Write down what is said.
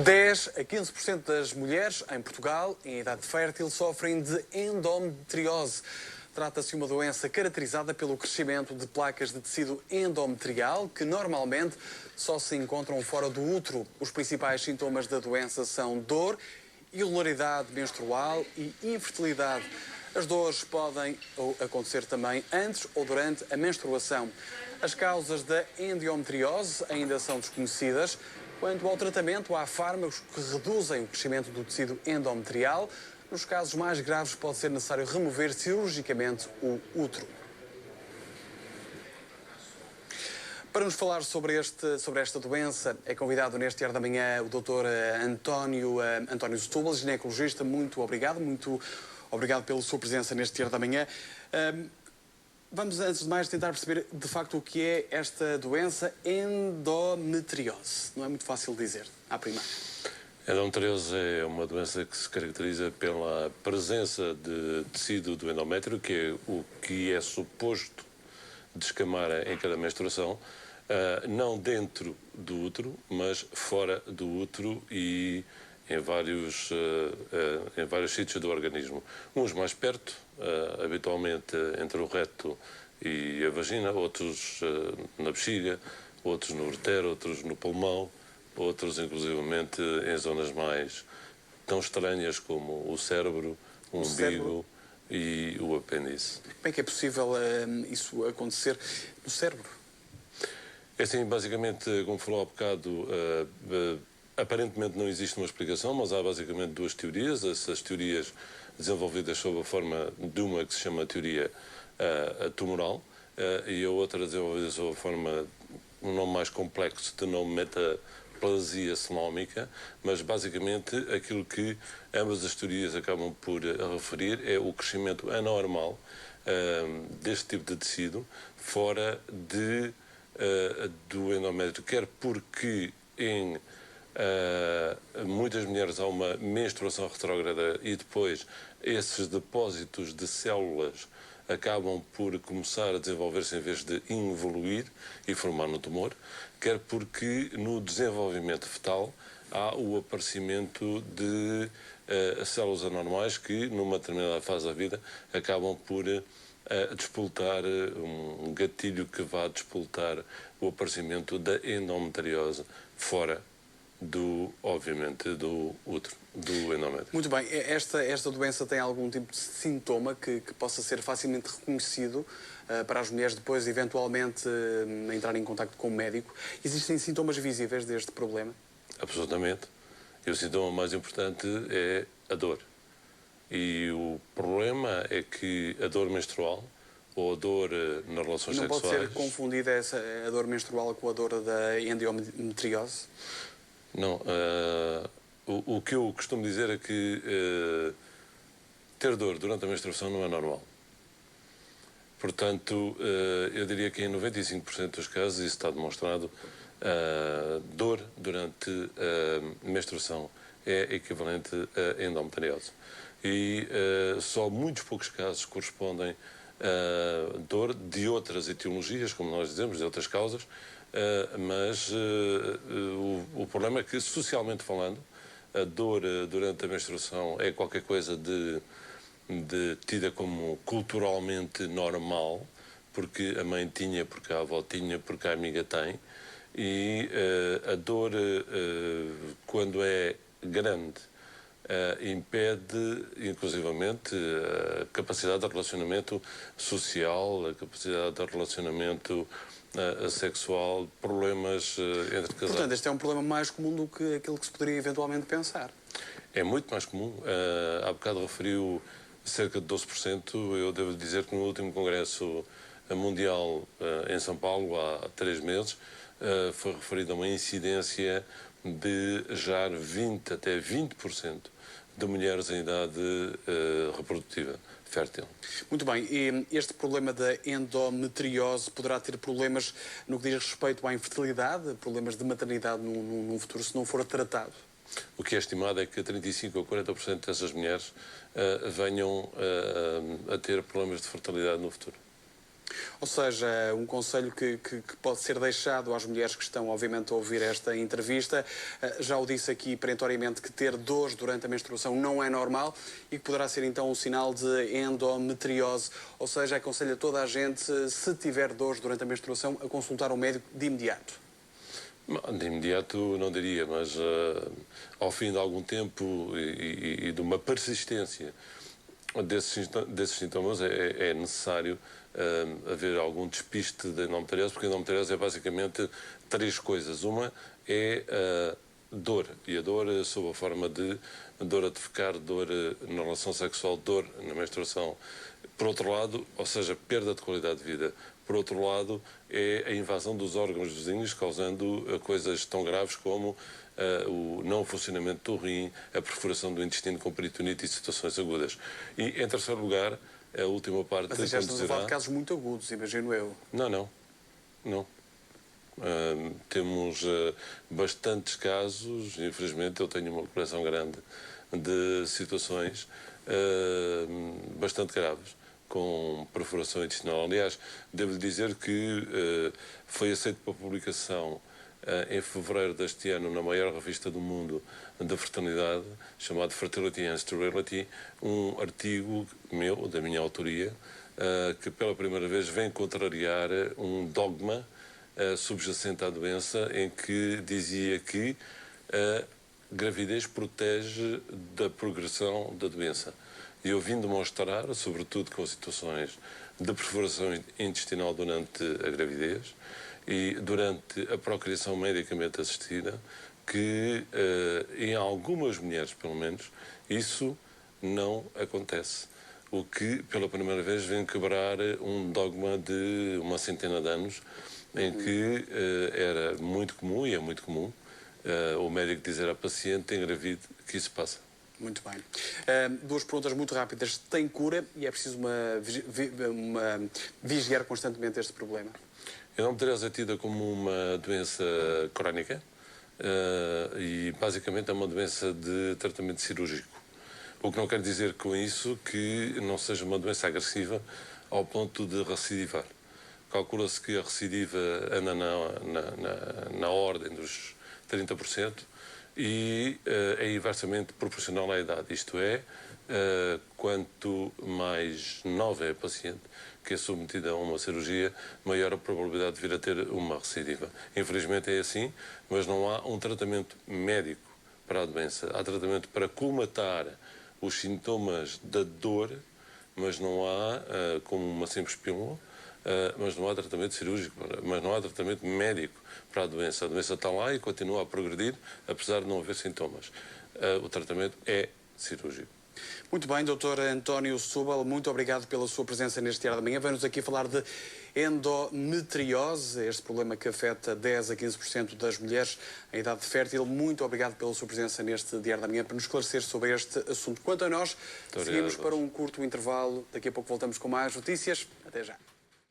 10 a 15% das mulheres em Portugal, em idade fértil, sofrem de endometriose. Trata-se de uma doença caracterizada pelo crescimento de placas de tecido endometrial que normalmente só se encontram fora do útero. Os principais sintomas da doença são dor, irregularidade menstrual e infertilidade. As dores podem acontecer também antes ou durante a menstruação. As causas da endometriose ainda são desconhecidas. Quanto ao tratamento, há fármacos que reduzem o crescimento do tecido endometrial. Nos casos mais graves, pode ser necessário remover cirurgicamente o útero. Para nos falar sobre esta doença, é convidado neste Diário da Manhã o Dr. António Setúbal, ginecologista. Muito obrigado pela sua presença neste Diário da Manhã. Vamos, antes de mais, tentar perceber, de facto, o que é esta doença endometriose. Não é muito fácil dizer, à primeira. A endometriose é uma doença que se caracteriza pela presença de tecido do endométrio, que é o que é suposto descamar em cada menstruação, não dentro do útero, mas fora do útero e em vários sítios do organismo. Uns mais perto, habitualmente entre o reto e a vagina, outros na bexiga, outros no ureter, outros no pulmão, outros inclusivamente em zonas mais tão estranhas como o cérebro, o umbigo e o apêndice. Como é que é possível isso acontecer no cérebro? É assim, basicamente, como falou há bocado, aparentemente não existe uma explicação, mas há basicamente duas teorias. Essas teorias desenvolvidas sob a forma de uma que se chama teoria tumoral e a outra desenvolvida sob a forma, um nome mais complexo, de nome metaplasia celómica, mas basicamente aquilo que ambas as teorias acabam por referir é o crescimento anormal deste tipo de tecido fora do endométrio, quer porque em muitas mulheres há uma menstruação retrógrada e depois esses depósitos de células acabam por começar a desenvolver-se em vez de evoluir e formar um tumor, quer porque no desenvolvimento fetal há o aparecimento de células anormais que, numa determinada fase da vida, acabam por despoltar um gatilho que vai despoltar o aparecimento da endometriose fora obviamente, do útero, do endométrio. Muito bem. Esta doença tem algum tipo de sintoma que possa ser facilmente reconhecido para as mulheres depois, eventualmente, entrarem em contacto com o médico? Existem sintomas visíveis deste problema? Absolutamente. E o sintoma mais importante é a dor. E o problema é que a dor menstrual ou a dor nas relações sexuais... Não pode ser confundida a dor menstrual com a dor da endometriose? Não. O que eu costumo dizer é que ter dor durante a menstruação não é normal. Portanto, eu diria que em 95% dos casos, isso está demonstrado, dor durante a menstruação é equivalente a endometriose. E só muitos poucos casos correspondem a dor de outras etiologias, como nós dizemos, de outras causas, mas o problema é que, socialmente falando, a dor durante a menstruação é qualquer coisa tida como culturalmente normal, porque a mãe tinha, porque a avó tinha, porque a amiga tem, e a dor, quando é grande, impede, inclusivamente, a capacidade de relacionamento social, a capacidade de relacionamento sexual, problemas entre casais. Portanto, este é um problema mais comum do que aquele que se poderia eventualmente pensar. É muito mais comum. Há bocado referiu cerca de 12%. Eu devo dizer que no último Congresso Mundial em São Paulo, há 3 meses, foi referida uma incidência de já 20% até 20% de mulheres em idade reprodutiva fértil. Muito bem. E este problema da endometriose poderá ter problemas no que diz respeito à infertilidade, problemas de maternidade no futuro, se não for tratado? O que é estimado é que 35% ou 40% dessas mulheres venham a ter problemas de fertilidade no futuro. Ou seja, um conselho que pode ser deixado às mulheres que estão, obviamente, a ouvir esta entrevista. Já o disse aqui perentoriamente que ter dores durante a menstruação não é normal e que poderá ser então um sinal de endometriose. Ou seja, aconselho a toda a gente, se tiver dores durante a menstruação, a consultar um médico de imediato. De imediato não diria, mas ao fim de algum tempo e de uma persistência desses sintomas é necessário haver algum despiste da endometriose, porque a endometriose é basicamente três coisas. Uma é dor, e a dor sob a forma de dor a defecar, dor na relação sexual, dor na menstruação. Por outro lado, ou seja, perda de qualidade de vida. Por outro lado, é a invasão dos órgãos vizinhos, causando coisas tão graves como o não funcionamento do rim, a perfuração do intestino com peritonite e situações agudas. E, em terceiro lugar, a última parte... Mas já estamos a falar de casos muito agudos, imagino eu. Não. Temos bastantes casos, infelizmente eu tenho uma coleção grande de situações bastante graves, com perfuração intestinal. Aliás, devo dizer que foi aceito para publicação em fevereiro deste ano na maior revista do mundo da fraternidade, chamado Fertility and Sterility, um artigo meu, da minha autoria, que pela primeira vez vem contrariar um dogma subjacente à doença, em que dizia que a gravidez protege da progressão da doença. E eu vim demonstrar, sobretudo com situações de perfuração intestinal durante a gravidez e durante a procriação medicamente assistida, que em algumas mulheres, pelo menos, isso não acontece. O que, pela primeira vez, vem quebrar um dogma de uma centena de anos, em que era muito comum, e é muito comum, o médico dizer à paciente engravide que isso passa. Muito bem. Duas perguntas muito rápidas. Tem cura e é preciso vigiar constantemente este problema? A endometriose é tida como uma doença crónica e basicamente é uma doença de tratamento cirúrgico. O que não quer dizer com isso que não seja uma doença agressiva ao ponto de recidivar. Calcula-se que a recidiva anda na ordem dos 30%, e é inversamente proporcional à idade. Isto é, quanto mais nova é a paciente que é submetida a uma cirurgia, maior a probabilidade de vir a ter uma recidiva. Infelizmente é assim, mas não há um tratamento médico para a doença. Há tratamento para colmatar os sintomas da dor, mas não há, como uma simples pílula, mas não há tratamento cirúrgico, mas não há tratamento médico para a doença. A doença está lá e continua a progredir, apesar de não haver sintomas. O tratamento é cirúrgico. Muito bem, Dr. António Subel, muito obrigado pela sua presença neste Diário da Manhã. Vamos aqui falar de endometriose, este problema que afeta 10 a 15% das mulheres em idade fértil. Muito obrigado pela sua presença neste Diário da Manhã para nos esclarecer sobre este assunto. Quanto a nós, seguimos para um curto intervalo. Daqui a pouco voltamos com mais notícias. Até já.